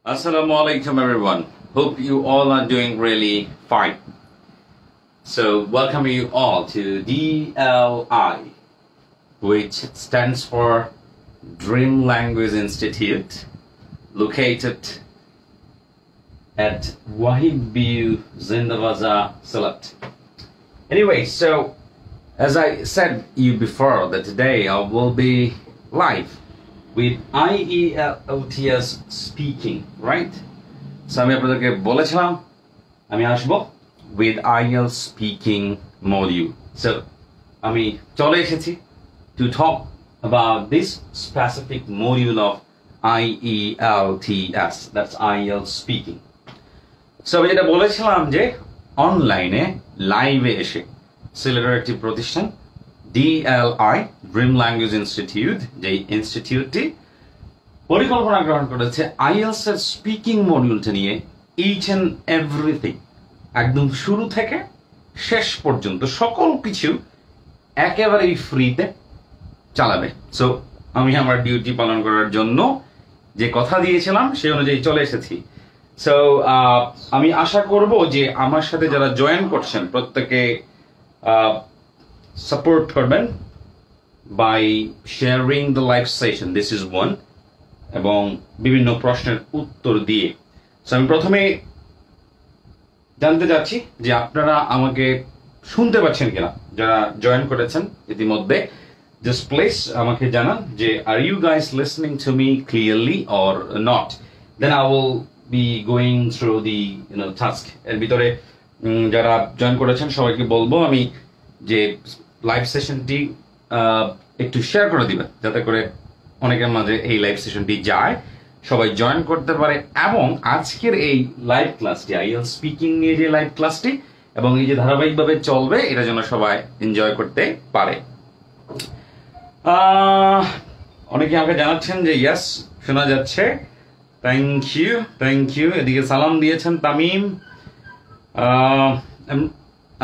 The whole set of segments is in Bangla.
Assalamu alaikum everyone. Hope you all are doing really fine. So welcome you all to DLI, which stands for Dream Language Institute, located at Wahid Bu Zindawaza Salat. Anyway, so as I said you before that today I will be live with IELTS speaking, right? So আমি আপনাদেরকে বলেছিলাম আমি আসব with IELTS speaking module. So আমি চলে এসেছি to talk about this specific module of IELTS, that's IELTS speaking. So আমি যেটা বলেছিলাম যে অনলাইনে লাইভে এসে সিলেটের একটি প্রতিষ্ঠান DLI Dream Language Institute, যে ইনস্টিটিউটটি পরিকল্পনা গ্রহণ করেছে IELTS এর স্পিকিং মডিউলটা নিয়ে ইচ এন্ড এভরিথিং একদম শুরু থেকে শেষ পর্যন্ত সকল কিছু একেবারেই ফ্রিতে চালাবে। সো আমি আমার ডিউটি পালন করার জন্য যে কথা দিয়েছিলাম সেই অনুযায়ী চলে এসেছি। সো আমি আশা করব যে আমার সাথে যারা জয়েন করছেন প্রত্যেকে support করবেন by sharing the live session. This is one. এবং বিভিন্ন প্রশ্নের উত্তর দিয়ে। সো আমি প্রথমে জানতে চাচ্ছি যে আপনারা আমাকে শুনতে পাচ্ছেন কিনা, যারা জয়েন করেছেন ইতিমধ্যে জাস্ট প্লিজ আমাকে জানান যে are you guys listening to me clearly or not, then I will be going through the task. এর ভিতরে যারা জয়েন করেছেন সবাইকে বলবো আমি যে লাইভ সেশনটি একটু শেয়ার করে দিবেন যাতে করে অনেকের মাঝে এই লাইভ সেশনটি যায়, সবাই জয়েন করতে পারে এবং আজকের এই লাইভ ক্লাসটি IELTS স্পিকিং নিয়ে যে লাইভ ক্লাসটি এবং এই যে ধারাবাহিকভাবে চলবে এটা যেন সবাই এনজয় করতে পারে। অনেকে আমাকে জানাচ্ছেন যে ইয়েস শোনা যাচ্ছে, থ্যাংক ইউ। এদিকে সালাম দিয়েছেন Tamim,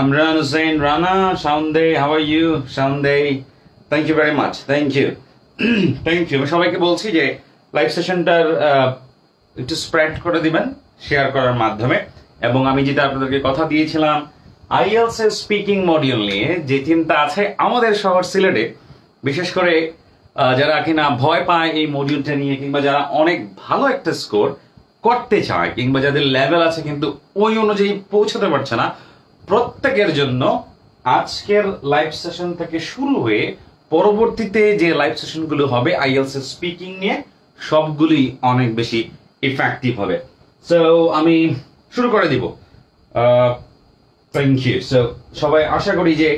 Imran Hossain, Rana, Shaunde, how are you? Shaunde, thank you very much. Thank you. Thank you. সবাইকে বলছি যে লাইভ সেশনটার একটু স্প্রেড করে দিবেন শেয়ার করার মাধ্যমে। এবং আমি যেটা আপনাদেরকে কথা দিয়েছিলাম IELTS এর স্পিকিং মডিউল নিয়ে যে চিন্তা আছে আমাদের শহর সিলেটে, বিশেষ করে যারা কিনা ভয় পায় এই মডিউলটা নিয়ে কিংবা যারা অনেক ভালো একটা স্কোর করতে চায় কিংবা যাদের লেভেল আছে কিন্তু ওই অনুযায়ী পৌঁছাতে পারছে না, প্রত্যেকের জন্য আজকের লাইভ সেশন থেকে শুরু হয়ে পরবর্তীতে যে লাইভ সেশনগুলো হবে IELTS এর স্পিকিং নিয়ে সবগুলি অনেক বেশি ইফেক্টিভ হবে। সো আমি শুরু করে দিব। Thank you. সো সবাই আশা করি যে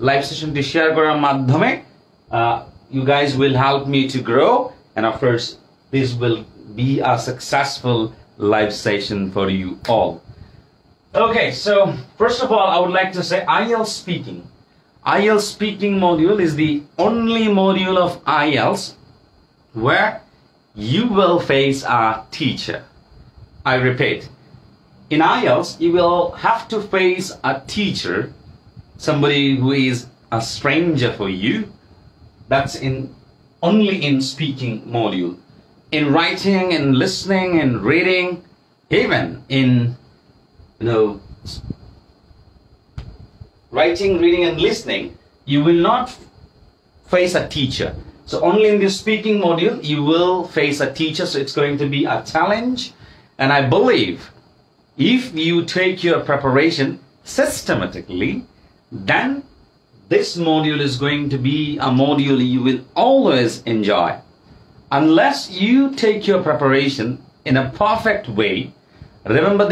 লাইভ সেশনটি শেয়ার করার মাধ্যমে you guys will help me to grow and of course this will be a successful live session for you all. Okay, so first of all I would like to say IELTS speaking module is the only module of IELTS where you will face a teacher. I repeat, in IELTS you will have to face a teacher, somebody who is a stranger for you. That's only in speaking module. In writing and listening and reading, even in writing, reading and listening, you will not face a teacher. So only in the speaking module you will face a teacher, so it's going to be a challenge. And I believe if you take your preparation systematically, then this module is going to be a module you will always enjoy. Unless you take your preparation in a perfect way, remember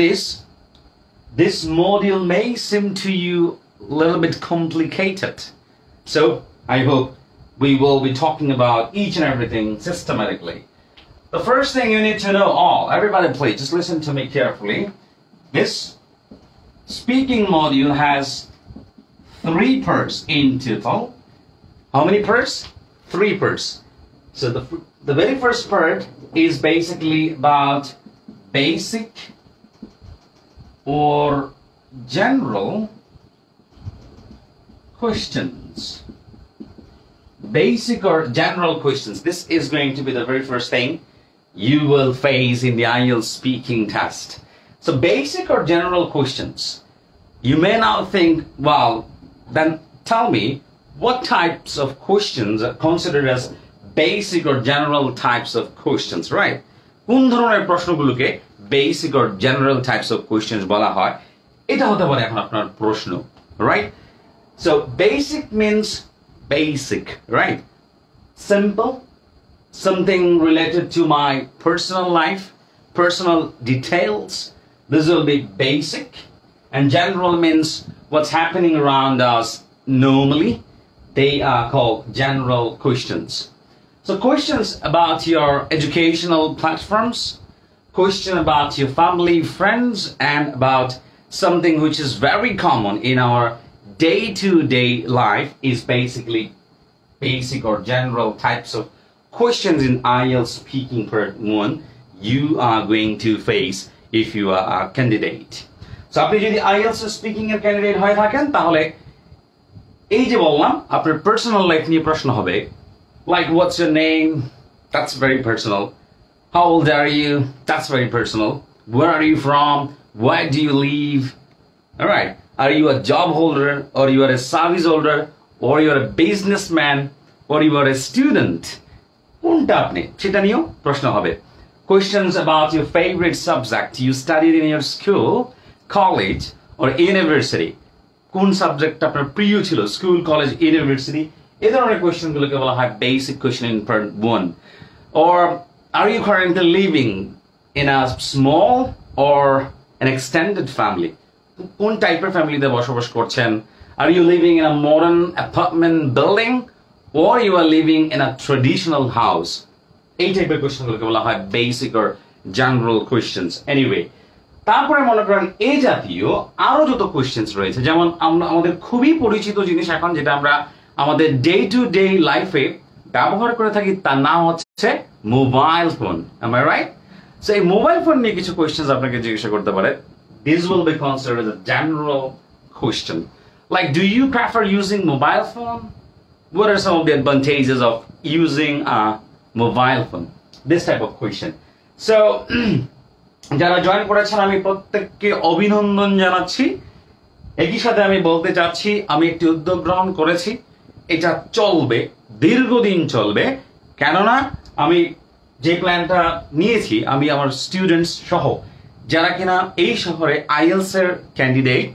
this module may seem to you a little bit complicated. So I hope we will be talking about each and everything systematically. The first thing you need to know everybody please just listen to me carefully. This speaking module has 3 parts in total. How many parts? 3 parts. So the very first part is basically about basic or general questions. Basic or general questions. This is going to be the very first thing you will face in the IELTS speaking test. So basic or general questions. You may now think, well, then tell me what types of questions are considered as basic or general types of questions, right? কোন ধরনের প্রশ্নগুলোকে basic or general types of questions বলা হয় এটা হতে পারে এখন আপনার প্রশ্ন, right? So basic means basic, right? Simple, something related to my personal life, personal details. This will be basic. And general means what's happening around us normally. They are called general questions. So questions about your educational platforms, question about your family, friends, and about something which is very common in our day-to-day life is basically basic or general types of questions in IELTS speaking part 1 you are going to face if you are a candidate. So আপনি যদি IELTS speaking এর candidate হয়ে থাকেন তাহলে এই যে বললাম আপনার personal life নিয়ে প্রশ্ন হবে, like what's your name? That's very personal. How old are you? That's very personal. Where are you from? Where do you live? All right. Are you a job holder, or you are a service holder, or you are a businessman, or you are a student? কোনটা আপনি সেটা নিয়েও প্রশ্ন হবে. Questions about your favorite subject you studied in your school, college, or university. কোন সাবজেক্ট আপনার প্রিয় ছিল স্কুল, কলেজ, ইউনিভার্সিটি? এই ধরনের কোয়েশ্চেনগুলোকে বলা হয় basic question in part 1. Or are you currently living in a small or an extended family? কোন টাইপের ফ্যামিলিতে বসবাস করছেন? Are you living in a modern apartment building, or you are living in a traditional house? এই টাইপের কোয়েশ্চেনগুলোকে বলা হয় basic or general questions. Anyway, তারপরে মনে করেন এই জাতীয় আরো যত কোয়েশ্চেন্স রয়েছে, যেমন আমরা আমাদের খুবই পরিচিত জিনিস এখন যেটা আমরা আমাদের ডে টু ডে লাইফে ব্যবহার করে থাকি, তার নাম হচ্ছে mobile phone. Am I right? So এই মোবাইল ফোন নিয়ে কিছু কোয়েশ্চেন্স আপনাকে জিজ্ঞাসা করতে পারে। This will be considered as a general question. Like, do you prefer using mobile phone? What are some of the advantages of using a mobile phone? This type of question. So যারা জয়েন করেছেন আমি প্রত্যেককে অভিনন্দন জানাচ্ছি। একই সাথে আমি বলতে চাচ্ছি আমি একটি উদ্যোগ গ্রহণ করেছি, এটা চলবে, দীর্ঘদিন চলবে। কেননা আমি যে প্ল্যানটা নিয়েছি, আমি আমার স্টুডেন্টস সহ যারা কিনা এই শহরে আইএলস এর ক্যান্ডিডেট,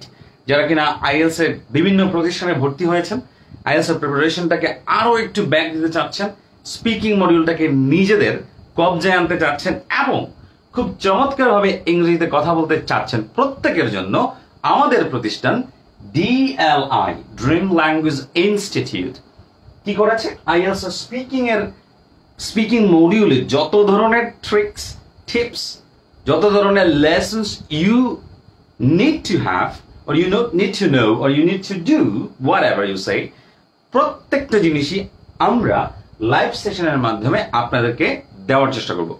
যারা কিনা আইএলস এর বিভিন্ন প্রতিষ্ঠানে ভর্তি হয়েছেন, আইএলস এর প্রিপারেশনটাকে আরো একটু ব্যাক দিতে চাচ্ছেন, স্পিকিং মডিউলটাকে নিজেদের কবজায় আনতে চাচ্ছেন এবং খুব চমৎকারভাবে ইংরেজিতে কথা বলতে চাচ্ছেন, প্রত্যেকের জন্য আমাদের প্রতিষ্ঠান DLI ড্রিম ল্যাঙ্গুয়েজ ইনস্টিটিউট কি করেছে, আইএলস স্পিকিং মডিউলে যত ধরনের ট্রিক্স, টিপস, যত ধরনের lessons you need to have or you need to know or you need to do whatever you say, প্রত্যেকটা জিনিসই আমরা লাইভ সেশনের মাধ্যমে আপনাদেরকে দেওয়ার চেষ্টা করব।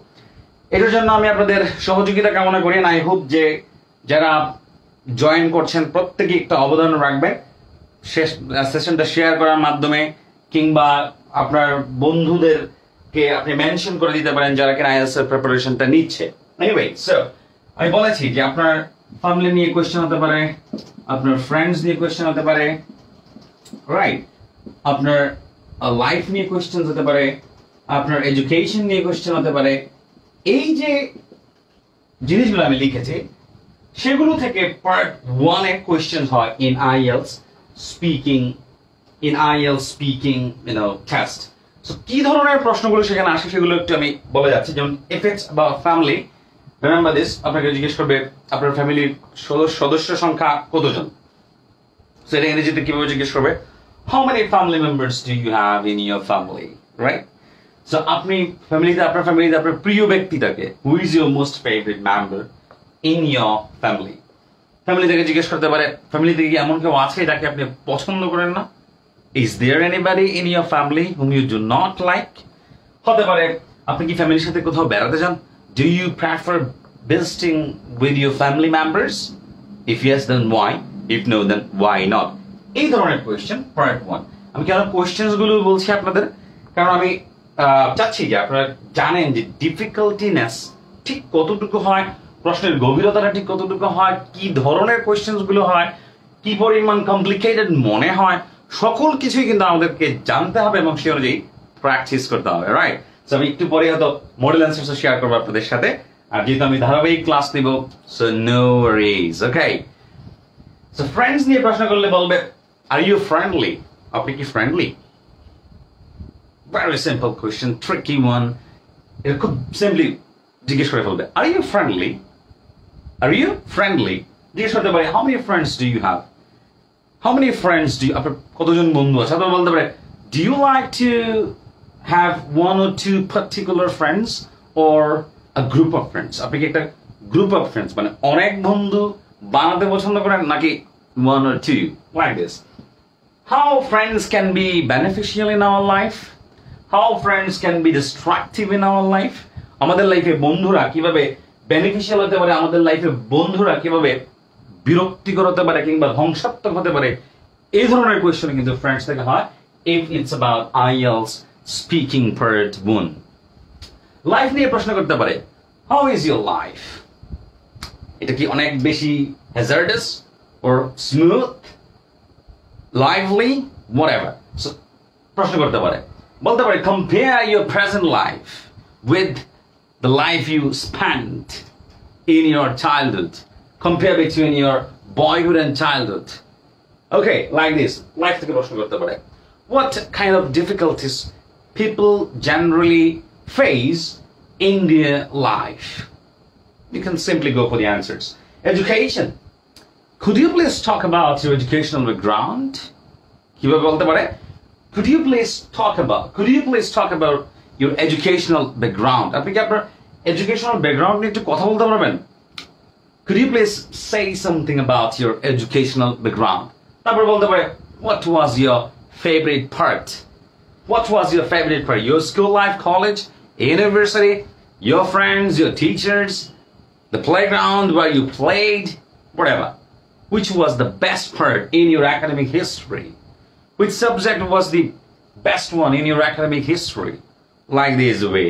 এটার জন্য আমি আপনাদের সহযোগিতা কামনা করি, আই হোপ যে যারা জয়েন করছেন প্রত্যেকে একটা অবদান রাখবেন সেশনটা শেয়ার করার মাধ্যমে, কিংবা আপনার বন্ধুদেরকে আপনি মেনশন করে দিতে পারেন যারা কিনা আইএলটিএস এর প্রিপারেশনটা নিচ্ছে। এনিওয়ে, সো আমি বলেছি যে আপনার ফ্যামিলি নিয়ে কোয়েশ্চেন হতে পারে, আপনার ফ্রেন্ডস নিয়ে কোয়েশ্চেন হতে পারে, রাইট, আপনার লাইফ নিয়ে কোয়েশ্চেন হতে পারে, আপনার এডুকেশন নিয়ে কোয়েশ্চেন হতে পারে। এই যে জিনিসগুলো আমি লিখেছি সেগুলো থেকে পার্ট 1 এ কোয়েশ্চেন হয় in IELTS speaking test. So কি ধরনের প্রশ্নগুলো সেখানে আসে সেগুলো একটু আমি বলে যাচ্ছি। যেমন if it's about family, remember this, আপনাকে জিজ্ঞেস করবে আপনার ফ্যামিলির সদস্য সংখ্যা কতজন। সো এটা ইংরেজিতে কিভাবে জিজ্ঞেস করবে, how many family members do you have in your family, right? So আপনি আপনার ফ্যামিলিতে আপনার প্রিয় ব্যক্তিটাকে, who is your most favourite member in your family. Family থেকে জিজ্ঞেস করতে পারে ফ্যামিলিতে কি এমন কেউ আছে যাকে আপনি পছন্দ করেন না, is there anybody in your family whom you do not like. হতে পারে আপনি কি ফ্যামিলির সাথে কোথাও বেড়াতে যান, do you prefer visiting with your family members? If yes, then why? If no, then why not? এই ধরনের কোয়েশ্চেন পার্ট 1। আমি কেন কোয়েশ্চেনস গুলো বলছি আপনাদের, কারণ আমি চাচ্ছি যে আপনারা জানেন যে ডিফিকাল্টিনেস ঠিক কতটুকু হয়, প্রশ্নের গভীরতাটা ঠিক কতটুকু হয়, কি ধরনের কোয়েশ্চেন্স গুলো হয়, কি পরিমাণ কমপ্লিকেটেড মনে হয়, সকল কিছুই কিন্তু আমাদেরকে জানতে হবে এবং সে অনুযায়ী প্র্যাকটিস করতে হবে, রাইট? সো আমি একটু পরে হয়তো মডেল অ্যান্সারস শেয়ার করবো আপনাদের সাথে, আর যেহেতু আমি ধারাবাহিক ক্লাস নিব, so no worries, okay? So friends নিয়ে প্রশ্ন করলে বলবে, আর ইউ ফ্রেন্ডলি? আপনি কি friendly? Very simple question, tricky one. এটা খুব সিম্পলি জিজ্ঞেস করে ফেলবে, are you friendly? Are you friendly? জিজ্ঞেস করতে পারে, how many friends do you have? How many friends do you, আপনার কতজন বন্ধু আছে? অথবা বলতে পারে, do you like to have one or two particular friends or a group of friends? আপনি কি একটা গ্রুপ অফ ফ্রেন্ডস মানে অনেক বন্ধু বানাতে পছন্দ করেন, নাকি one or two, like this? How friends can be beneficial in our life? How friends can be destructive in our life? আমাদের লাইফে বন্ধুরা কিভাবে বেনিফিশিয়াল হতে পারে, আমাদের লাইফে বন্ধুরা কিভাবে বিরক্তিকর হতে পারে কিংবা ধ্বংসাত্মক হতে পারে, এই ধরনের কোয়েশ্চেন কিন্তু ফ্রেন্ডস থেকে হয় if it's about IELTS speaking part 1. Life নিয়ে প্রশ্ন করতে পারে, how is your life? এটা কি অনেক বেশি hazardous or smooth, lively, whatever? So প্রশ্ন করতে পারে, বলতে পারে, compare your present life with the life you spent in your childhood. Compare between your boyhood and childhood. Okay, like this. Life থেকে প্রশ্ন করতে পারে, what kind of difficulties people generally face in their life? You can simply go for the answers. Education. Could you please talk about your educational background? কিভাবে বলতে পারে, could you please talk about your educational background? আপনি কি আপনার educational background নিয়ে একটু কথা বলতে পারবেন? Could you please say something about your educational background? তারপর বলতে পারে, what was your favorite part? What was your favorite part? Your school life, college, university, your friends, your teachers, the playground where you played, whatever. Which was the best part in your academic history? Which subject was the best one in your academic history? Like this way.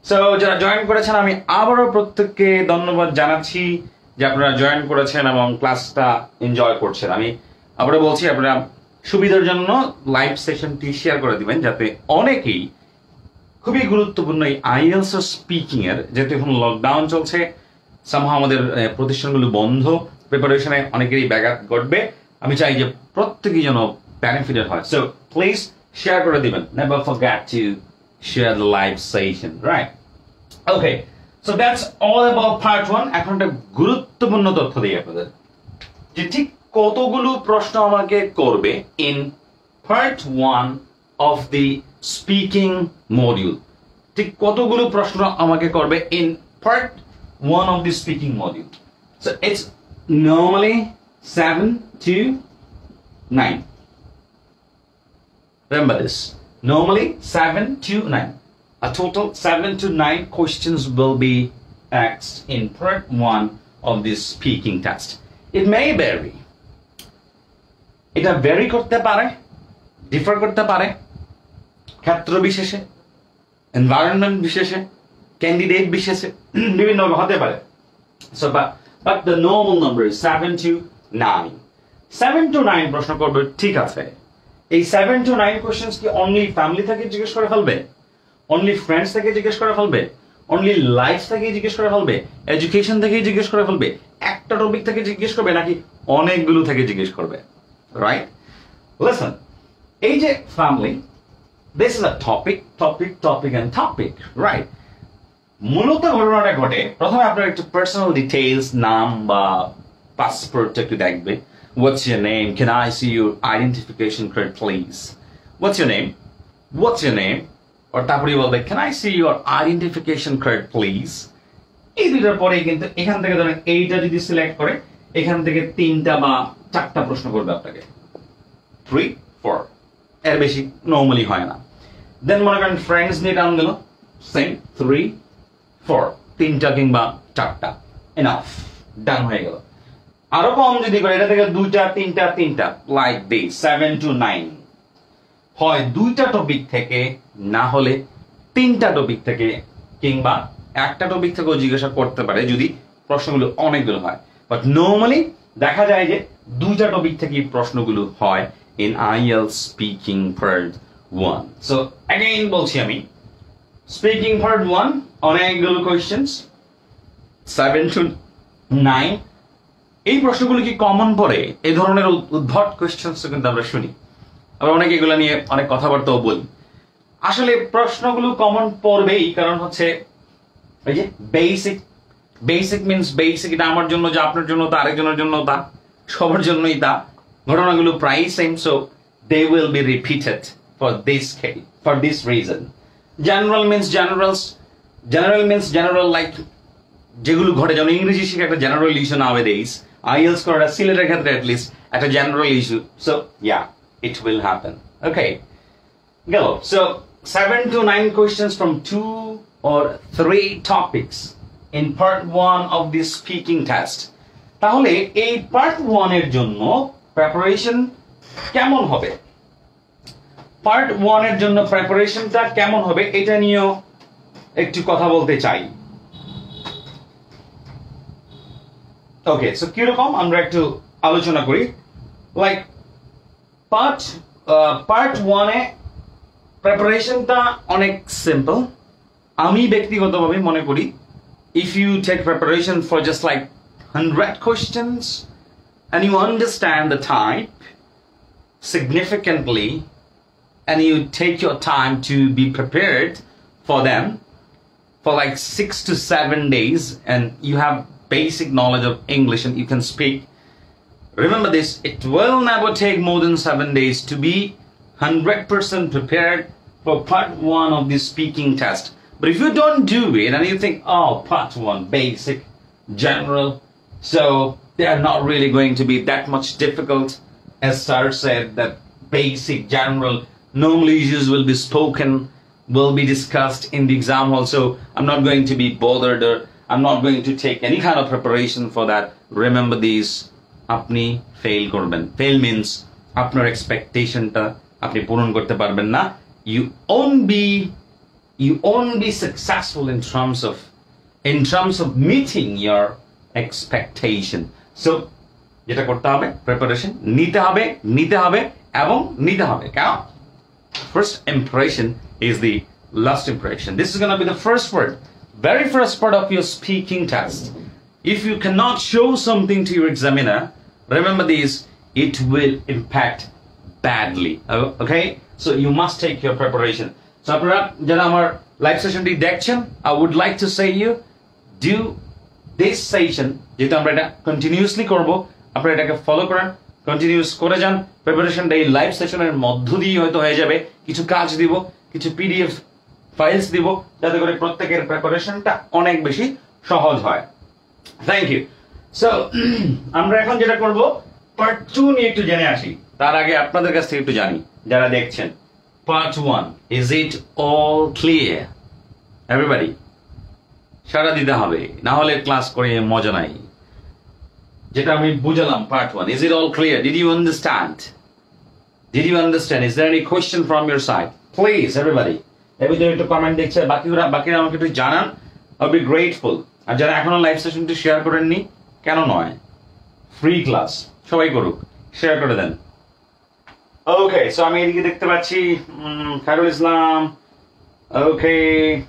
So যারা জয়েন করেছেন আমি আবারও প্রত্যেককে ধন্যবাদ জানাচ্ছি যে আপনারা জয়েন করেছেন এবং ক্লাসটা এনজয় করছেন। আমি আবারও বলছি, আপনারা সুবিধার জন্য লাইভ সেশনটি শেয়ার করে দিবেন যাতে অনেকেই, খুবই গুরুত্বপূর্ণ এই IELTS স্পিকিং এর, যেহেতু এখন লকডাউন চলছে, সামহাও আমাদের প্রতিষ্ঠানগুলো বন্ধ, প্রিপারেশনে অনেকেরই ব্যাঘাত ঘটবে, আমি চাই যে প্রত্যেকেই যেন বেনিফিটেড হয়। সো প্লিজ শেয়ার করে দিবেন, never forget to share the live session, right? Okay, so that's all about part 1। এখন একটা গুরুত্বপূর্ণ তথ্য দিই আপনাদের, যে ঠিক কতগুলো প্রশ্ন আমাকে করবে in part 1 of the speaking module. ঠিক কতগুলো প্রশ্ন আমাকে করবে in part 1 of the speaking module. So it's normally 7 to 9. Remember this. Normally 7 to 9. A total 7 to 9 questions will be asked in part 1 of this speaking test. It may vary. এটা vary করতে পারে, differ করতে পারে, ক্ষেত্র বিশেষে, environment বিশেষে, ক্যান্ডিডেট বিশেষে বিভিন্ন হতে পারে। So but the normal number is 7 to 9। 7 to 9 প্রশ্ন করবে, ঠিক আছে। এই 7 to 9 কোশ্চেন্স কি অনলি ফ্যামিলি থেকে জিজ্ঞেস করে ফেলবে, অনলি ফ্রেন্ডস থেকে জিজ্ঞেস করে ফেলবে, অনলি লাইফ থেকে জিজ্ঞেস করে ফেলবে, এডুকেশন থেকে জিজ্ঞেস করে ফেলবে, একটা টপিক থেকে জিজ্ঞেস করবে, নাকি অনেকগুলো থেকে জিজ্ঞেস করবে? রাইট, লিসেন, এই যে family, this is a topic and topic, right? মূলত ঘটনাটা ঘটে, প্রথমে আপনার একটু পার্সোনাল ডিটেইলস, নাম বা পাসপোর্ট একটু দেখবে। What's your name? Can I see your identification card, please? What's your name? What's your name? Or তারপরে বলবে, Can I see your identification card, please? এই দুইটার পরে কিন্তু এখান থেকে ধরেন এইটা যদি সিলেক্ট করে, এখান থেকে 3টা বা 4টা প্রশ্ন করবে আপনাকে, 3, 4, এর বেশি নর্মালি হয় না। দেন মনে করেন ফ্রেন্ডস নিয়ে টান দিল, সেম 3, 4, 3টা কিংবা 4টা, এনাফ, ডান হয়ে গেল। আরো কম যদি করে, এটা থেকে 2টা 3টা, লাইক দিস, 7 to 9 হয় 2টা টপিক থেকে, না হলে তিনটা টপিক থেকে কিংবা একটা টপিক থেকেও জিজ্ঞাসা করতে পারে যদি প্রশ্নগুলো অনেকগুলো হয়, বাট নর্মালি দেখা যায় যে দুইটা টপিক থেকে প্রশ্নগুলো হয় in IELTS speaking part 1. So again বলছি আমি, speaking part 1 অনেকগুলো questions 7 to 9, এই প্রশ্নগুলো কি কমন পড়ে? এই ধরনের উদ্ভট কোয়েশ্চেন্স কিন্তু আমরা শুনি, আমরা অনেক এগুলো নিয়ে অনেক কথাবার্তাও বলি। আসলে প্রশ্নগুলো কমন পড়বেই, কারণ হচ্ছে এই যে বেসিক মিন্স বেসিক, এটা আমার জন্য যা আপনার জন্য তা, আরেকজনের জন্য তা, সবার জন্যই তা, ঘটনাগুলো প্রায় same, so they will be repeated for this case, for this reason. General means general like যেগুলো ঘটে, যেমন ইংরেজি শিখে একটা জেনারেল ইস্যু nowadays, IELTS করাটা সিলেটের ক্ষেত্রে at least একটা general issue, so yeah, it will happen. Okay, go. So 7 to 9 questions from 2 or 3 topics in part 1 of this speaking test. তাহলে এই part 1 এর জন্য প্রিপারেশন কেমন হবে, পার্ট 1 এর জন্য প্রিপারেশনটা কেমন হবে এটা নিয়েও একটু কথা বলতে চাই। ওকে, সো কিরকম আমরা একটু আলোচনা করি। লাইক পার্ট 1 এ প্রিপারেশনটা অনেক সিম্পল। আমি ব্যক্তিগতভাবে মনে করি if you take preparation for just like 100 questions and you understand the type significantly and you take your time to be prepared for them for like 6 to 7 days and you have basic knowledge of English and you can speak, remember this, it will never take more than 7 days to be 100% prepared for part 1 of this speaking test. But if you don't do it and you think, oh, part 1 basic general, so they are not really going to be that much difficult, as Sir said, that basic general normal issues will be spoken, will be discussed in the exam hall, so I'm not going to be bothered or I'm not going to take any kind of preparation for that. Remember these, apni fail korben. Fail means apnar expectation ta apni puron korte parben na. You won't be successful in terms of meeting your expectation. So যেটা করতে হবে, প্রিপারেশন নিতে হবে এবং নিতে হবে। কেন? First impression is the last impression. This is going to be the first word, very first part of your speaking test. If you cannot show something to your examiner, remember this, it will impact badly. Okay, so you must take your preparation. So আপনারা যারা আমার লাইভ সেশনটি দেখছেন, I would like to say you do this session, যেহেতু আমরা এটা কন্টিনিউয়াসলি করব, আপনারা এটাকে ফলো করেন, কন্টিনিউয়াস করে যান। প্রিপারেশনটা এই লাইভ সেশনের মধ্য দিয়ে হয়তো হয়ে যাবে, কিছু কাজ দিব, কিছু পিডিএফ ফাইলস দিব, যাতে করে প্রত্যেকের প্রিপারেশনটা অনেক বেশি সহজ হয়। Thank you. সো আমরা এখন যেটা করব, পার্ট 2 নিয়ে একটু জেনে আসি। তার আগে আপনাদের কাছ থেকে একটু জানি যারা দেখছেন, part 1, is it all clear? Everybody সারা দিতে হবে, না হলে ক্লাস করে মজা নাই। যেটা আমি বুঝালাম part 1, is it all clear? Did you understand? Is there any question from your side? Please everybody, everybody একটু কমেন্ট দেখছে, বাকিরা আমাকে একটু জানান, I'll be grateful. আর যারা এখনো লাইভ সেশনটি শেয়ার করেননি, কেন নয়, ফ্রি ক্লাস, সবাই করুক, শেয়ার করে দেন। ওকে, সো আমি এদিকে দেখতে পাচ্ছি খায়রুল ইসলাম। ওকে,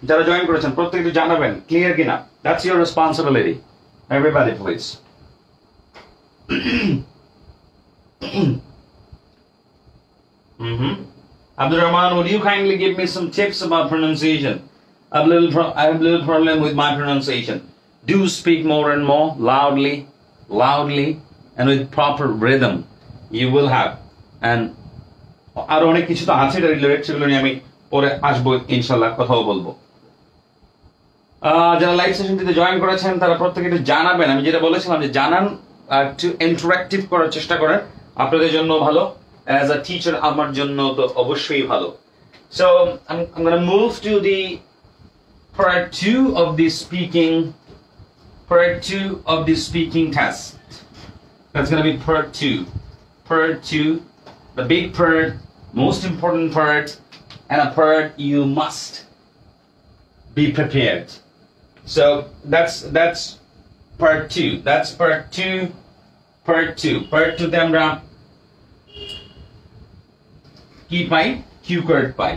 যারা জয়েন করেছেন প্রত্যেকে একটু জানাবেন ক্লিয়ার কিনা, that's your responsibility. Everybody please. Abdul Rahman, would you kindly give me some tips about pronunciation? I have a little problem with my pronunciation. Do speak more and more loudly and with proper rhythm. You will have, and আর অনেক কিছু তো আছে রিলেটেড, সেগুলো নিয়ে আমি পরে আসবো ইনশাল্লাহ, কথাও বলবো। যারা লাইভ সেশনটিতে জয়েন করেছেন তারা প্রত্যেকে একটু জানাবেন, আমি যেটা বলেছিলাম যে জানান, একটু ইন্টারঅ্যাক্টিভ করার চেষ্টা করেন, আপনাদের জন্য ভালো, অ্যাজ আ টিচার আমার জন্য তো অবশ্যই ভালো। So I'm going to move to the part 2 of the speaking test. That's going to be part 2, the big part, most important part, and a part you must be prepared. So that's part 2. That's part 2. Part 2. Part 2 তে আমরা কি পাই? Cue card pi.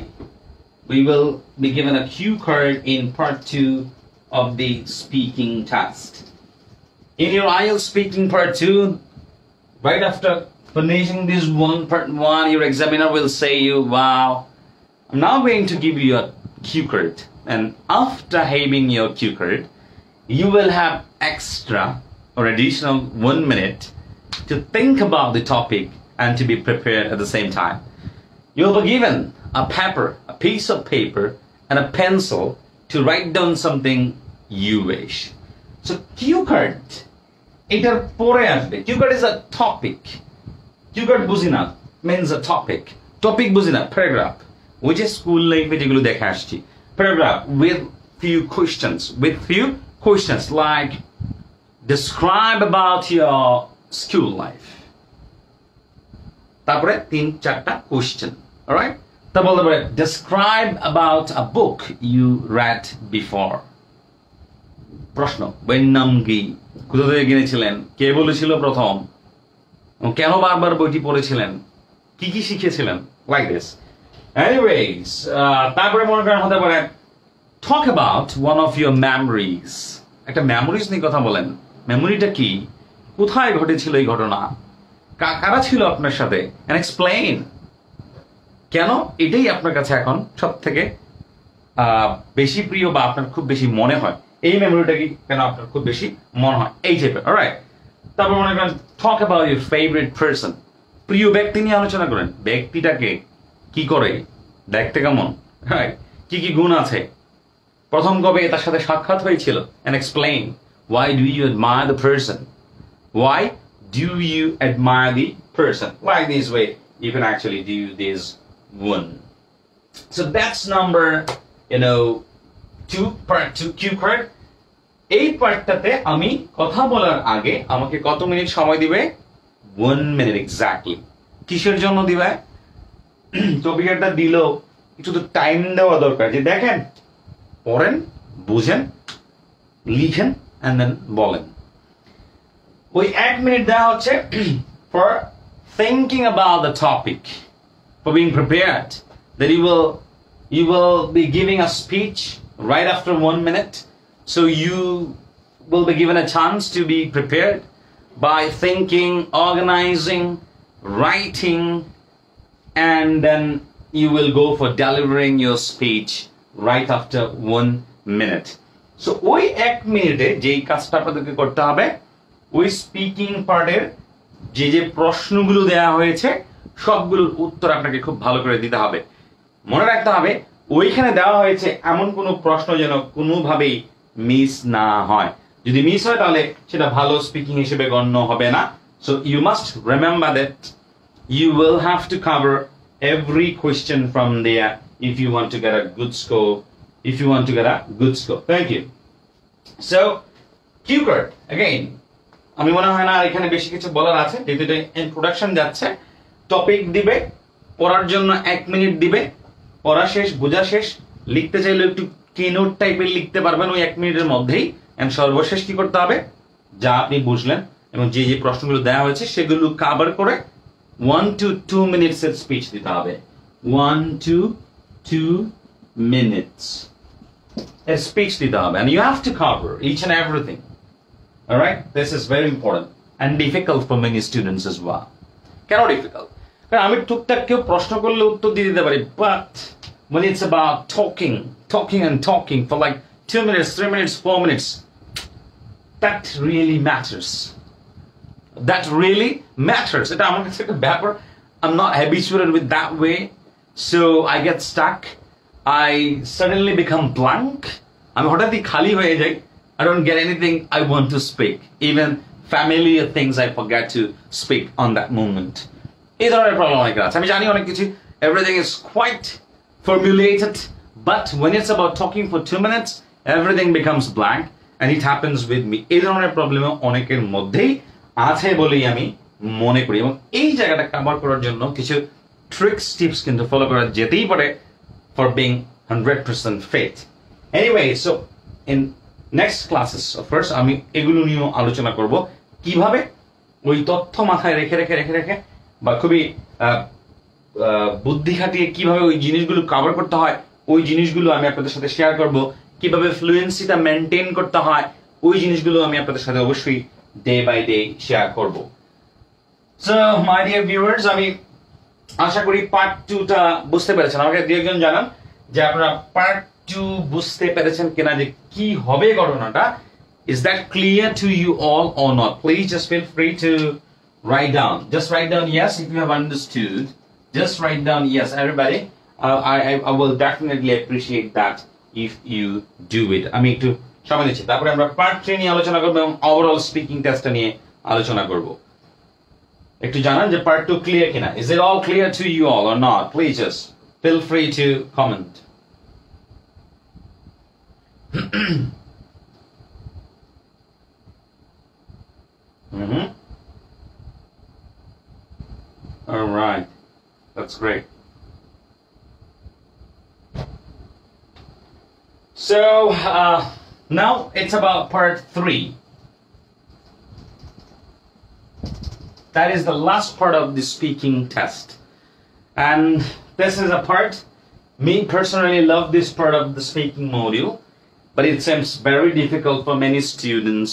We will be given a cue card in part 2 of the speaking test. In your IELTS speaking part 2, right after finishing this part 1, your examiner will say you, wow, I'm now going to give you a cue card. And after having your cue card, you will have extra or additional 1 minute to think about the topic and to be prepared at the same time. You'll be given a paper, a piece of paper, and a pencil to write down something you wish. So cue card, etar pore asbe. Cue card is a topic. Cue card bujina means a topic. Topic bujina paragraph. Which is school life e jegulo dekhe aschi. Paragraph with few questions like describe about your school life. তারপরে 3-4টা question. All right? তারপরে describe about a book you read before. প্রশ্ন, বইয়ের নাম কি? কোথা থেকে কিনেছিলেন? কে বলেছিল প্রথম? কেন বারবার বইটি পড়েছিলেন? কি কি শিখেছিলেন? Like this. Anyways, তারপরে মনে করেন হতে পারে talk about one of your memories. একটা memories নিয়ে কথা বলেন. মেমোরিটা কি? কোথায় ঘটেছিল এই ঘটনা? কারা ছিল আপনার সাথে? And explain. কেন এটাই আপনার কাছে এখন সবথেকে বেশি প্রিয় বা আপনার খুব বেশি মনে হয়? এই মেমোরিটা কি কেন আপনার খুব বেশি মনে হয়? এই টাইপের। অলরাইট। তারপর মনে করেন talk about your favorite person. প্রিয় ব্যক্তি নিয়ে আলোচনা করেন। ব্যক্তিটাকে কি করে? দেখতে কেমন? রাইট? কি কি গুণ আছে? প্রথম কবে তার সাথে সাক্ষাৎ হয়েছিল? And explain. Why do you admire the person? Why do you admire the person? Like this way, you can actually do this one. So that's number, 2, part 2 cue card. এই পার্টটাতে আমি কথা বলার আগে আমাকে কত মিনিট সময় দিবে? 1 minute exactly. কিসের জন্য দিবে? টপিকটা দিল একটু তো টাইম দেওয়া দরকার, যে দেখেন, পড়েন, বুঝেন, লিখেন and then বলেন। ওই 1 মিনিট দেওয়া হচ্ছে for thinking about the topic, for being prepared, that you will be giving a speech right after 1 minute, so you will be given a chance to be prepared by thinking, organizing, writing, and then you will go for delivering your speech right after 1 minute. So ওই 1 মিনিটে যেই কাজটা আপনাদেরকে করতে হবে, ওই স্পিকিং পার্টের যে প্রশ্নগুলো দেওয়া হয়েছে সবগুলোর উত্তর আপনাকে খুব ভালো করে দিতে হবে। মনে রাখতে হবে ওইখানে দেওয়া হয়েছে এমন কোনো প্রশ্ন যেন কোনোভাবেই মিস না হয়। যদি মিস হয় তাহলে সেটা ভালো স্পিকিং হিসেবে গণ্য হবে না। So you must remember that you will have to cover every question from there if you want to get a good score. Thank you. So cue card again. আমি মনে হয় না এখানে বেশি কিছু বলার আছে, যেহেতু এটা ইন্ট্রোডাকশন যাচ্ছে। টপিক দিবে, পড়ার জন্য 1 মিনিট দিবে, পড়া শেষ, বোঝা শেষ, লিখতে চাইলে একটু কিনোট টাইপের লিখতে পারবেন ওই 1 মিনিটের মধ্যেই। এন্ড সর্বশেষ কি করতে হবে? যা আপনি বুঝলেন এবং যে যে প্রশ্নগুলো দেওয়া হয়েছে সেগুলো কভার করে 1 to 2 minutes এর স্পিচ দিতে হবে। 1 to 2 minutes এর স্পিচ দিতে হবে, and you have to cover each and everything. All right, this is very important and difficult for many students as well. কেন difficult? কারণ আমি টুকটাক কেউ প্রশ্ন করলে উত্তর দিয়ে দিতে পারি, but when it's about talking and talking for like 2 minutes, 3 minutes, 4 minutes, that really matters. এটা আমার কাছে একটা ব্যাপার। I'm not habituated with that way, so I get stuck. I suddenly become blank. আমি হঠাৎই খালি হয়ে যাই। I don't get anything I want to speak. Even familiar things I forget to speak on that moment. এই ধরনের প্রবলেম অনেক আছে। আমি জানি অনেক কিছু, everything is quite formulated, but when it's about talking for 2 minutes, everything becomes blank, and it happens with me. এই ধরনের প্রবলেম অনেকের মধ্যেই আছে বলেই আমি মনে করি, এবং এই জায়গাটা কভার করার জন্য কিছু ট্রিক্স টিপস কিন্তু ফলো করা যেতেই পারে for being 100% fit. Anyway, so in next classes of course আমি এগুলো নিয়েও আলোচনা করব কিভাবে ওই তথ্য মাথায় রেখে রেখে রেখে রেখে বা খুবই বুদ্ধি খাটিয়ে কিভাবে ওই জিনিসগুলো কভার করতে হয় ওই জিনিসগুলো আমি আপনাদের সাথে শেয়ার করব কিভাবে ফ্লুয়েন্সিটা মেইনটেইন করতে হয় ওই জিনিসগুলো আমি আপনাদের সাথে অবশ্যই ডে বাই ডে শেয়ার করব সো মাই ডিয়ার ভিউয়ার্স আমি আশা করি পার্ট 2 টা বুঝতে পেরেছেন আমাকে দুইজন জানান যে আপনারা পার্ট 2 বুঝতে পেরেছেন কিনা যে কি হবে ঘটনাটা is that clear to you all or not please just feel free to write down yes if you have understood just write down yes everybody I will definitely appreciate that if you do it আমি একটু সময় দিচ্ছি তারপরে আমরা পার্ট 3 নিয়ে আলোচনা করব এবং ওভারঅল স্পিকিং টেস্ট নিয়ে আলোচনা করব একটু জানান যে পার্ট 2 ক্লিয়ার কিনা is it all clear to you all or not please just feel free to comment all right that's great so now it's about part 3 that is the last part of the speaking test and this is a part me personally love this part of the speaking module but it seems very difficult for many students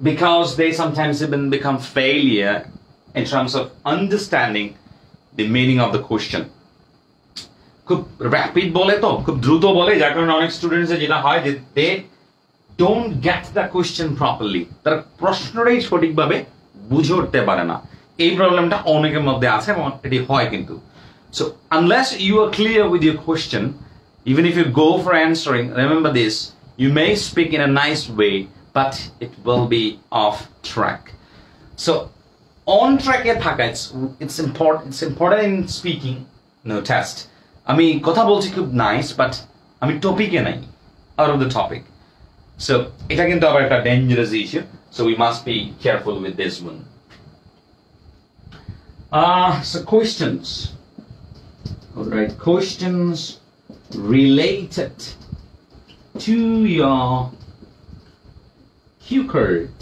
because they sometimes even become failure in terms of understanding the meaning of the question খুব র্যাপিড বলে তো খুব দ্রুত বলে যার কারণে অনেক স্টুডেন্টস যেটা হয় যে they don't get the question properly তারা প্রশ্নটাই সঠিকভাবে বুঝে উঠতে পারে না এই প্রবলেমটা অনেকের মধ্যে আছে এবং এটি হয় কিন্তু so unless you are clear with your question even if you go for answering remember this you may speak in a nice way but it will be off track so on track এ থাকা it's important in speaking test আমি কথা বলছি খুব নাইস বাট আমি টপিকে নাই out of the topic so এটা কিন্তু আবার একটা dangerous issue so we must be careful with this one so questions all right questions related to your cue card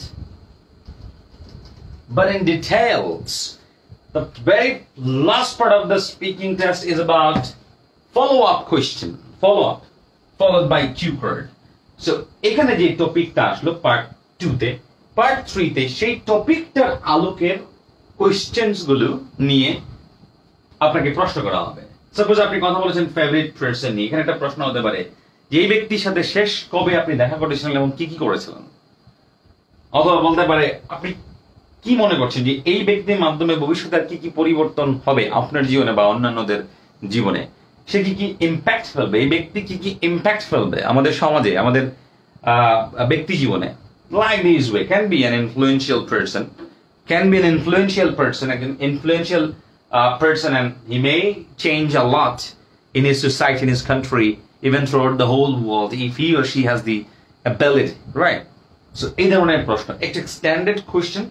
but in details the very last part of the speaking test is about follow-up question followed by cue card so এখানে যে টপিকটা আসলো পার্ট 2 তে পার্ট 3 তে সেই টপিকটার আলোকের কোশ্চেনস গুলো নিয়ে আপনাকে প্রশ্ন করা হবে সাপোজ আপনি কথা বলেছেন ফেভারিট পারসন নিয়ে এখানে একটা প্রশ্ন হতে পারে যে এই ব্যক্তির সাথে শেষ কবে আপনি দেখা করেছিলেন এবং কি কি করেছিলেন অথবা বলতে পারে আপনি কি মনে করছেন যে এই ব্যক্তির মাধ্যমে ভবিষ্যতে কি কি পরিবর্তন হবে আপনার জীবনে বা অন্যান্যদের জীবনে সে কি কি ইমপ্যাক্ট ফেলবে এই ব্যক্তি কি কি ইমপ্যাক্ট ফেলবে আমাদের সমাজে আমাদের ব্যক্তি জীবনে like this way can be an influential person an influential person and he may change a lot in his society in his country even throughout the whole world if he or she has the ability right so এই ধরনের প্রশ্ন একটা extended question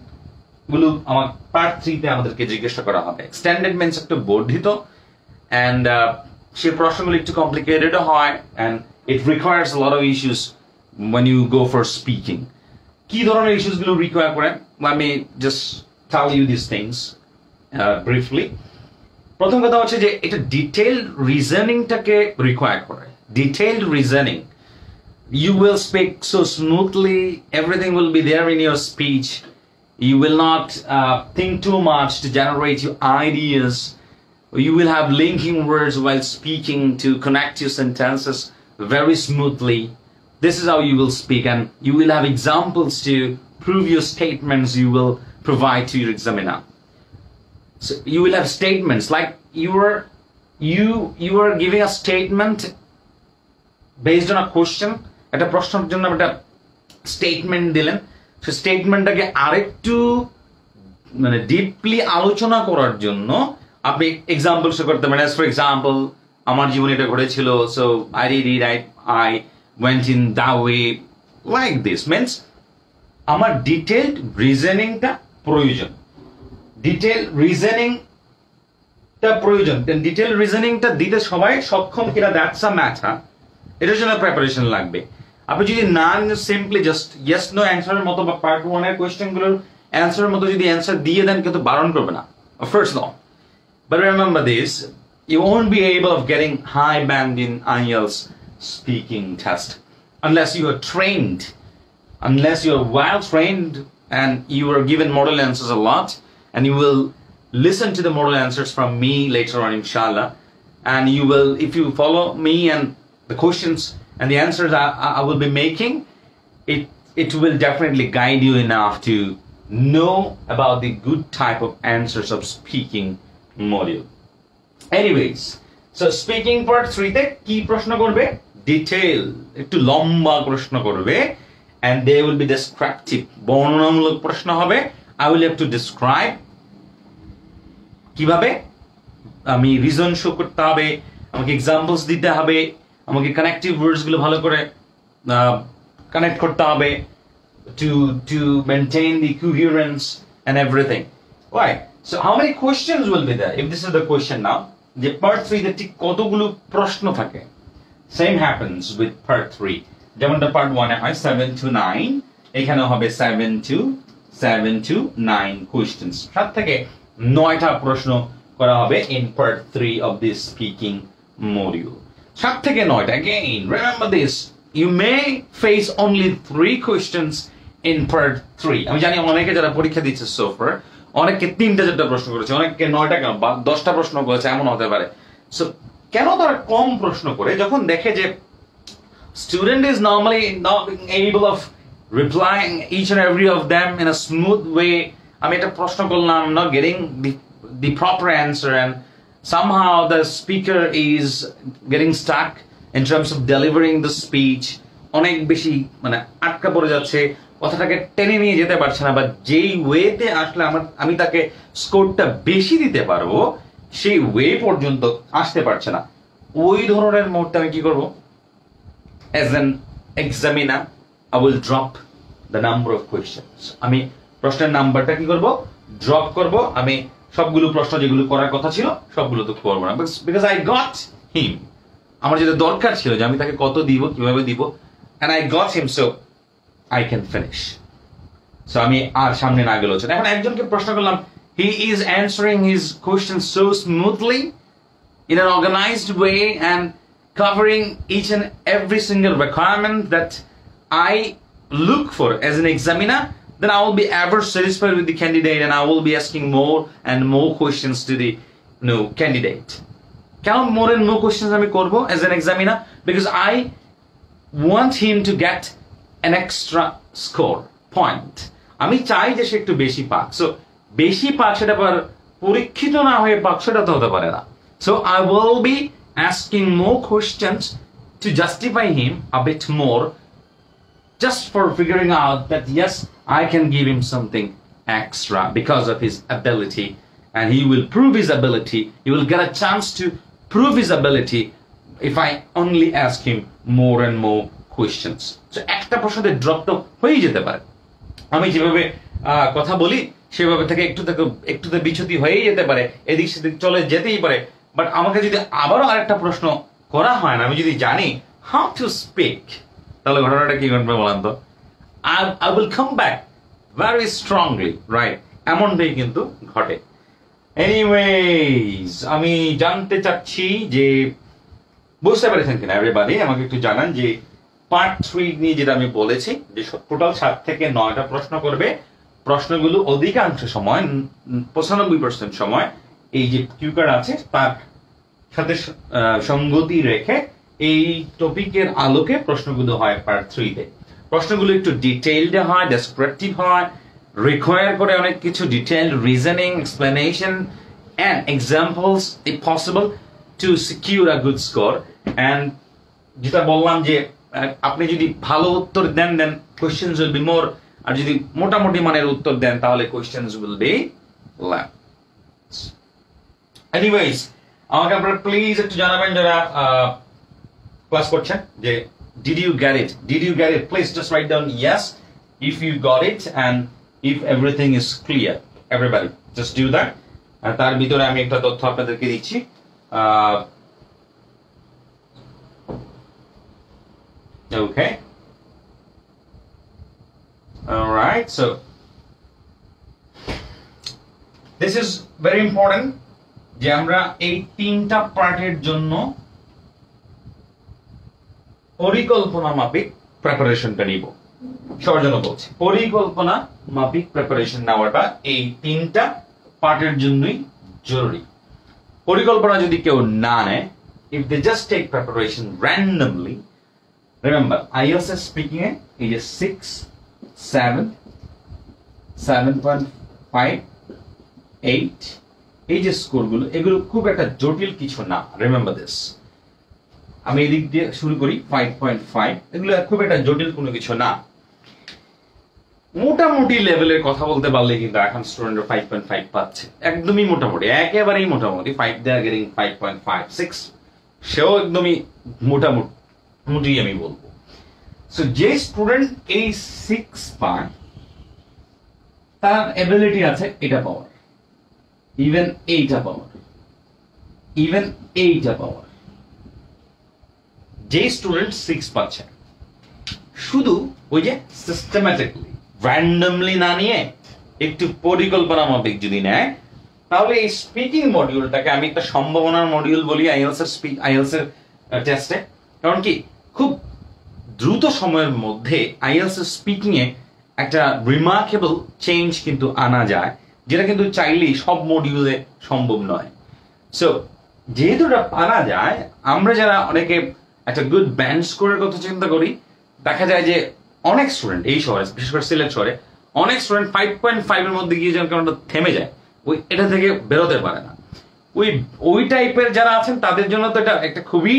গুলো আমার পার্ট 3 তে আমাদেরকে জিজ্ঞাসা করা হবে extended means একটু বর্ধিত and সেই প্রশ্নগুলো একটু complicated হয় and it requires a lot of issues when you go for speaking কি ধরনের ইস্যুস গুলো রিকোয়ার করে let me just tell you these things briefly প্রথম কথা হচ্ছে যে এটা ডিটেইলড রিজনিংটাকে রিকোয়ার করে detailed reasoning you will speak so smoothly everything will be there in your speech you will not think too much to generate your ideas you will have linking words while speaking to connect your sentences very smoothly this is how you will speak and you will have examples to prove your statements you will provide to your examiner so you will have statements like you are giving a statement based on a question একটা প্রশ্নের জন্য একটা স্টেটমেন্ট দিলেন সেই স্টেটমেন্টটাকে আরেকটু মানে ডিপলি আলোচনা করার জন্য আপনি এক্সাম্পল শো করতে পারেন ফর এক্সাম্পল আমার জীবনে এটা ঘটেছিল so I did it I went in that way like this means আমার ডিটেইলড রিজনিংটা প্রয়োজন ডিটেইলড রিজনিংটা প্রয়োজন দেন ডিটেইলড রিজনিংটা দিতে সবাই সক্ষম কিনা দ্যাটস আ ম্যাটার এটার জন্য প্রিপারেশন লাগবে। আপনি যদি না সিম্পলি জাস্ট ইয়েস নো অ্যান্সারের মতো বা পার্ট 1 এর কোশ্চেনগুলোর অ্যান্সারের মতো যদি অ্যান্সার দিয়ে দেন কিন্তু বারণ করবে না, of course not. But remember this, you won't be able of getting high band in IELTS speaking test unless you are trained, unless you are well trained and you are given model answers a lot, and you will listen to the model answers from me later on, inshallah, and you will, if you follow me and the questions and the answers I will be making, it will definitely guide you enough to know about the good type of answers of speaking module. Anyways, so speaking part 3 তে কি প্রশ্ন করবে? ডিটেইল, একটু লম্বা প্রশ্ন করবে, and they will be descriptive, বর্ণনামূলক প্রশ্ন হবে। I will have to describe কিভাবে আমি রিজন শো করতে হবে, আমাকে এক্সাম্পলস দিতে হবে, আমাকে কানেক্টিভ ওয়ার্ডস গুলো ভালো করে কানেক্ট করতে হবে to maintain the coherence and everything. Why? So how many questions will be there? If this is the question now, the part 3 তে ঠিক কতগুলো প্রশ্ন থাকে? Same happens with part 3. যেমনটা part 1 এ হয় 7 to 9, এখানে হবে 7 to 9 questions. 7 থেকে 9টা প্রশ্ন করা হবে in part 3 of this speaking module. 7 থেকে 9টা, again remember this, you may face only 3 questions in part 3. আমি জানি অনেকে যারা পরীক্ষা দিচ্ছে so far অনেকে 3টা 4টা প্রশ্ন করেছে, অনেকে 9টা কেন বা 10টা প্রশ্ন করেছে, এমন হতে পারে। সো কেন তারা কম প্রশ্ন করে? যখন দেখে যে student is normally not being able of replying each and every of them in a smooth way, আমি একটা প্রশ্ন করলাম, I'm not getting the proper answer, and somehow the speaker is getting stuck in terms of delivering the speech, অনেক বেশি মানে আটকা পড়ে যাচ্ছে, কথাটাকে টেনে নিয়ে যেতে পারছে না, বা যেই ওয়েতে আসলে আমি তাকে স্কোরটা বেশি দিতে পারবো সেই ওয়ে পর্যন্ত আসতে পারছে না, ওই ধরনের মুহূর্তে আমি কি করব? As an examiner, I will drop the number of questions. আমি প্রশ্নের নাম্বারটা কি করব? ড্রপ করব। আমি সবগুলো প্রশ্ন যেগুলো করার কথা ছিল সবগুলো তো করব না, because I got him. আমার যেটা দরকার ছিল যে আমি তাকে কত দিব, কিভাবে দিব, and I got him, so I can finish. So আমি আর সামনে না গেল। এখন একজনকে প্রশ্ন করলাম, he is answering his questions so smoothly in an organized way and covering each and every single requirement that I look for as an examiner, then I will be ever satisfied with the candidate, and I will be asking more and more questions to the candidate. Can more and more questions আমি করব as an examiner? Because I want him to get an extra score point. আমি চাই যে সে একটু বেশি পাক। সো বেশি পাক সেটা আবার পরীক্ষিত না হয়ে পাক সেটা তো হতে পারে না। So I will be asking more questions to justify him a bit more, just for figuring out that yes, I can give him something extra because of his ability, and he will prove his ability. He will get a chance to prove his ability if I only ask him more and more questions. So একটা প্রশ্নতে ড্রপ তো হয়ে যেতে পারে, আমি যেভাবে কথা বলি সেভাবে থেকে একটুতে বিচ্যুতি হয়েই যেতে পারে, এদিক সেদিক চলে যেতেই পারে। বাট আমাকে যদি আবারও আরেকটা প্রশ্ন করা হয় না, আমি যদি জানি হাউ টু স্পিক, তাহলে ঘটনাটা কি ঘটবে বলেন তো? I will come back very strongly, right? এমনটাই কিন্তু ঘটে। এনিওয়েজ, আমি জানতে চাচ্ছি যে বুঝতে পেরেছেন কিনা এভরিবডি, আমাকে একটু জানান যে পার্ট 3 নিয়ে যেটা আমি বলেছি যে টোটাল 7 থেকে 9টা প্রশ্ন করবে। প্রশ্নগুলো অধিকাংশ সময় 95% সময় এই যে কিউ কার্ড আছে তার সাথে সঙ্গতি রেখে এই টপিকের আলোকে প্রশ্নগুলো হয় পার্ট 3 তে। প্রশ্নগুলো একটু ডিটেইলড হয়, ডেসক্রিপটিভ হয়, রিকোয়ার করে অনেক কিছু detailed reasoning, explanation and examples if possible to secure a good score. And যেটা বললাম যে আপনি যদি ভালো উত্তর দেন কোয়েশ্চেনস উইল বি মোর, আর যদি মোটামুটি মানের উত্তর দেন তাহলে questions will be less. Anyways, আমাকে আপনারা প্লিজ একটু জানাবেন যারা ক্লাস করছেন যে did you get it? Did you get it? Please just write down yes if you got it and if everything is clear. Everybody just do that. আর তার ভিতরে আমি একটা তথ্য আপনাদেরকে দিচ্ছি। Okay. All right. So this is very important. যে আমরা এই তিনটা পার্টের জন্য পরিকল্পনা মাফিক প্রিপারেশনটা নিব। সবার জন্য বলছি, পরিকল্পনা মাফিক প্রিপারেশন নেওয়াটা এই তিনটা পার্টের জন্যই জরুরি। পরিকল্পনা যদি কেউ না নেয়, if they just take preparation randomly, remember IELTS speaking এ এই যে 6, 7, 7.5, 8 এই যে স্কোরগুলো, এগুলো খুব একটা জটিল কিছু না। Remember this. আমি এই দিক দিয়ে শুরু করি 5.5, এগুলো খুব একটা জটিল কোনো কিছু না। মোটামুটি লেভেলের কথা বলতে পারলে কিন্তু এখন স্টুডেন্টরা 5.5 পাচ্ছে, একদমই মোটামুটি, একেবারেই মোটামুটি। 5 দে আর গেটিং 5.5, 6 সেও একদমই মোটামুটি আমি বলবো। সো যে স্টুডেন্ট এই 6 পায়, তার এবিলিটি আছে এটা পাওয়ার, ইভেন এইটা পাওয়ার, ইভেন এইটা পাওয়ার। যে স্টুডেন্ট 6 পাচ্ছে, শুধু ওই যে সিস্টেম্যাটিকলি র্যান্ডমলি না নিয়ে একটু পরিকল্পনা মাফিক যদি নেয়, তাহলে এই স্পিকিং মডিউলটাকে আমি একটা সম্ভাবনার মডিউল বলি আইএলটিএস এর টেস্টে। কারণ কি, খুব দ্রুত সময়ের মধ্যে আইএলটিএস স্পিকিং এ একটা রিমার্কেবল চেঞ্জ কিন্তু আনা যায়, যেটা কিন্তু চাইলেই সব মডিউলে সম্ভব নয়। সো যেহেতু এটা আনা যায়, আমরা যারা অনেকে একটা গুড ব্যান্ড স্কোরের কথা চিন্তা করি, দেখা যায় যে অনেক স্টুডেন্ট এই শহরে, বিশেষ করে সিলেট শহরে, অনেক স্টুডেন্ট 5.5 এর মধ্যে গিয়ে যেন কারণটা থেমে যায়, ওই এটা থেকে বেরোতে পারে না। ওই টাইপের যারা আছেন তাদের জন্য তো এটা একটা খুবই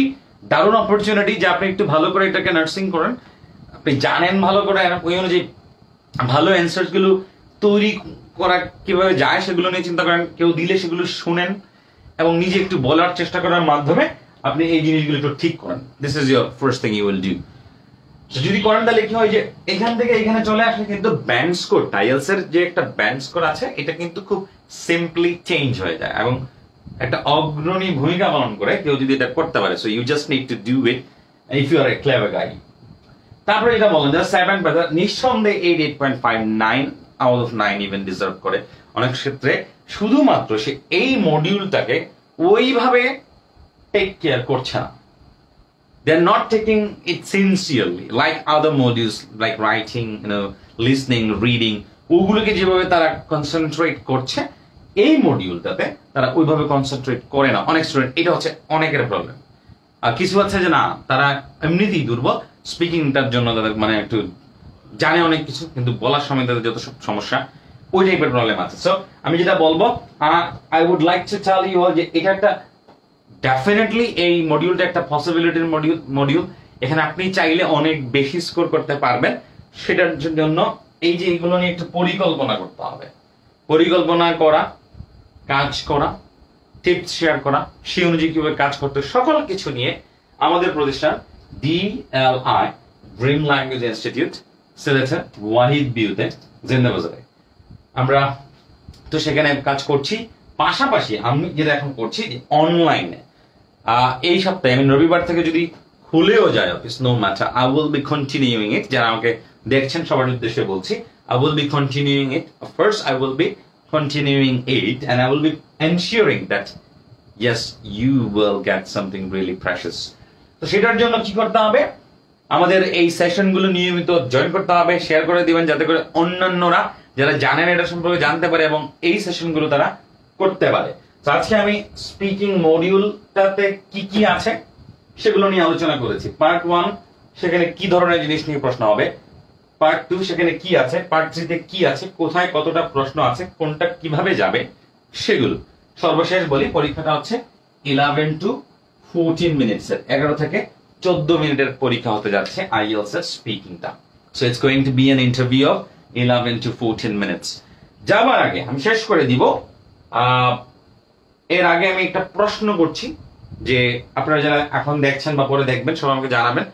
দারুণ অপরচুনিটি যে আপনি একটু ভালো করে এটাকে নার্সিং করেন, আপনি জানেন ভালো করে, ওই অনুযায়ী ভালো অ্যান্সার গুলো তৈরি করা কিভাবে যায় সেগুলো নিয়ে চিন্তা করেন, কেউ দিলে সেগুলো শুনেন এবং নিজে একটু বলার চেষ্টা করার মাধ্যমে আপনি এই জিনিসগুলো একটু ঠিক করেন। This is your first thing you will do. যদি করেন তাহলে কি হয় যে এখান থেকে এখানে চলে আসলে কিন্তু ব্যান্ড স্কোর, আইএলটিএস এর যে একটা ব্যান্ড স্কোর আছে, এটা কিন্তু খুব সিম্পলি চেঞ্জ হয়ে যায় এবং একটা অগ্রণী ভূমিকা পালন করে কেউ যদি এটা করতে পারে। So you just need to do it if you are a clever guy. তারপরে যেটা বলেন যারা 7 পায়, নিঃসন্দেহে 8.5, 9 আউট অফ 9 ইভেন ডিজার্ভ করে। অনেক ক্ষেত্রে শুধুমাত্র সে এই মডিউলটাকে ওইভাবে টেক কেয়ার করছে না, they're not taking it sincerely like other modules like writing, listening, reading, ওগুলোকে যেভাবে তারা কনসেন্ট্রেট করছে, এই মডিউলটাতে তারা ওইভাবে কনসেন্ট্রেট করে না অনেক স্টুডেন্ট। এটা হচ্ছে অনেকের প্রবলেম। আর কিছু আছে যে না, তারা এমনিতেই দুর্বল, স্পিকিংটার জন্য তাদের মানে একটু জানে অনেক কিছু, কিন্তু বলার সময় তাদের যত সমস্যা, ওই টাইপের প্রবলেম আছে। সো আমি যেটা বলবো, I would like to tell you all যে এটা একটা ডেফিনেটলি এই মডিউলটা একটা পসিবিলিটির মডিউল। এখানে আপনি চাইলে অনেক বেশি স্কোর করতে পারবেন। সেটার জন্য এই যে এগুলো নিয়ে একটু পরিকল্পনা করতে হবে। পরিকল্পনা করা, কাজ করা, টিপস শেয়ার করা, সেই অনুযায়ী কিভাবে কাজ করতে, সকল কিছু নিয়ে আমাদের প্রতিষ্ঠান DLI ড্রিম ল্যাঙ্গুয়েজ ইনস্টিটিউট সিলেটের ওয়াহিদ বিউতে জিন্দাবাজারে আমরা তো সেখানে কাজ করছি। পাশাপাশি আমি যেটা এখন করছি অনলাইনে, এই সপ্তাহে আমি রবিবার থেকে যদি খুলেও যায় office, no matter, I will be continuing it. যারা আমাকে দেখছেন সবার উদ্দেশ্যে বলছি, I will be continuing it. First I will be continuing it and I will be ensuring that yes you will get something really precious. তো সেটার জন্য কি করতে হবে, আমাদের এই সেশনগুলো নিয়মিত জয়েন করতে হবে, শেয়ার করে দিবেন যাতে করে অন্যান্যরা যারা জানেন এটা সম্পর্কে জানতে পারে এবং এই সেশনগুলো তারা করতে পারে। তো আজকে আমি স্পিকিং মডিউলটাতে কি কি আছে সেগুলো নিয়ে আলোচনা করেছি। পার্ট 1 সেখানে কি ধরনের জিনিস নিয়ে প্রশ্ন হবে, পার্ট 2 সেখানে কি আছে, পার্ট 3 তে কি আছে, কোথায় কতটা প্রশ্ন আছে, কোনটা কিভাবে যাবে সেগুলো। সর্বশেষ বলি, পরীক্ষাটা হচ্ছে 11 to 14 মিনিটসের, 11 থেকে 14 মিনিটের পরীক্ষা হতে যাচ্ছে IELTS এর স্পিকিংটা। So it's going to be an interview of 11 to 14 minutes. যাবার আগে আমি শেষ করে দিব, এর আগে আমি একটা প্রশ্ন করছি যে আপনারা যারা এখন দেখছেন বা পরে দেখবেন সবাই আমাকে জানাবেন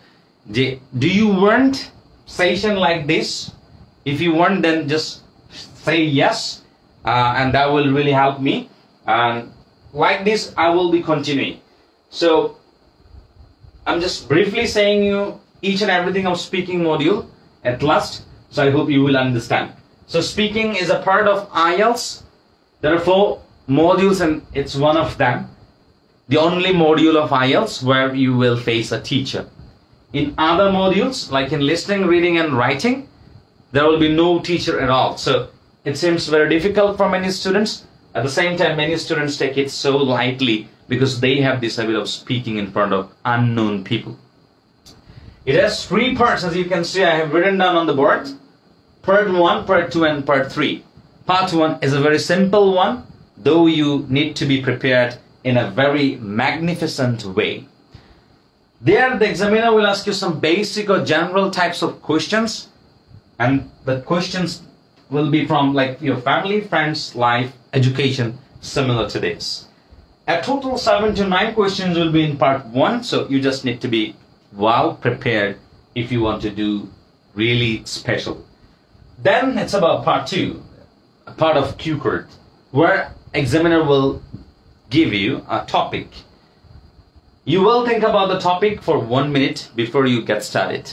যে do you want session like this? If you want, then just say yes, and that will really help me, and like this I will be continuing. So I'm just briefly saying you each and everything of speaking module at last. So I hope you will understand. So speaking is a part of IELTS. There are 4 modules and it's one of them. The only module of IELTS where you will face a teacher. In other modules, like in listening, reading and writing, there will be no teacher at all. So it seems very difficult for many students. At the same time, many students take it so lightly because they have this habit of speaking in front of unknown people. It has 3 parts, as you can see. I have written down on the board. Part 1, Part 2 and Part 3. Part 1 is a very simple one, though you need to be prepared in a very magnificent way. There, the examiner will ask you some basic or general types of questions, and the questions will be from like your family, friends, life, education, similar to this. A total 7 to 9 questions will be in Part 1, so you just need to be well prepared if you want to do really special. Then it's about Part 2, a part of Q-Card, where examiner will give you a topic. You will think about the topic for 1 minute before you get started.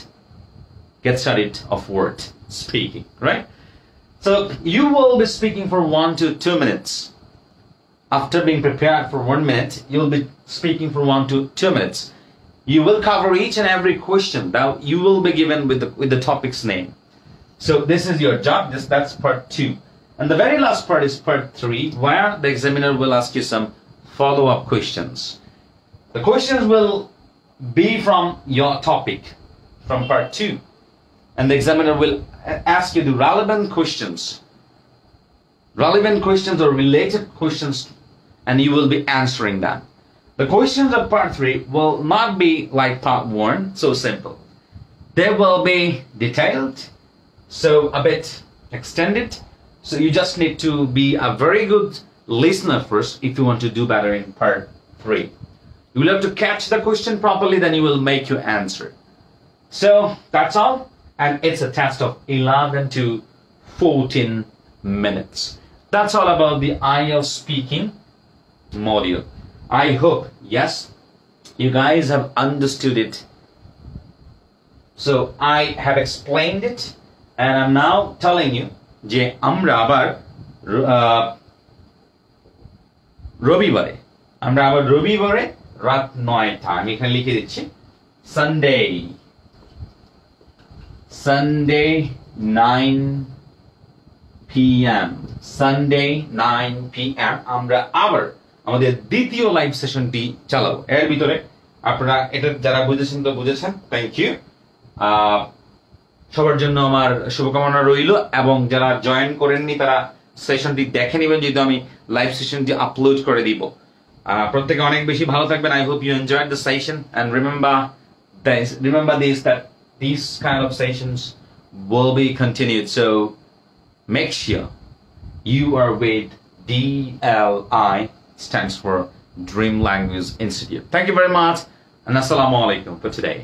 Get started of word speaking, right? So you will be speaking for 1 to 2 minutes. After being prepared for 1 minute, you'll be speaking for 1 to 2 minutes. You will cover each and every question that you will be given with the topic's name. So this is your job. That's Part 2. And the very last part is Part 3, where the examiner will ask you some follow-up questions. The questions will be from your topic, from Part 2. And the examiner will ask you the relevant questions. Relevant questions or related questions, and you will be answering them. The questions of Part 3 will not be like Part 1, so simple. They will be detailed, so a bit extended. So you just need to be a very good listener first if you want to do better in Part 3. You will have to catch the question properly, then you will make your answer. So that's all, and it's a test of 11 to 14 minutes. That's all about the IELTS speaking module. I hope, yes, you guys have understood it. So I have explained it, and I'm now telling you যে আমরা আবার রবিবারে রাত 9টা আমি এখানে লিখে দিচ্ছি Sunday 9 p.m. Sunday 9 p.m. আমরা আবার আমাদের দ্বিতীয় লাইভ সেশনটি চালাবো। এর ভিতরে আপনারা এটা যারা বুঝেছেন তো বুঝেছেন, থ্যাংক ইউ। সবার জন্য আমার শুভকামনা রইল, এবং যারা জয়েন করেননি তারা সেশনটি দেখে নেবেন, যেহেতু আমি লাইভ সেশনটি আপলোড করে দিব। প্রত্যেকে অনেক বেশি ভালো থাকবেন। I hope you enjoyed the session, and remember this that these kind of sessions will be continued, so make sure you are with DLI, stands for Dream Language Institute. Thank you very much, and assalamu alaikum for today.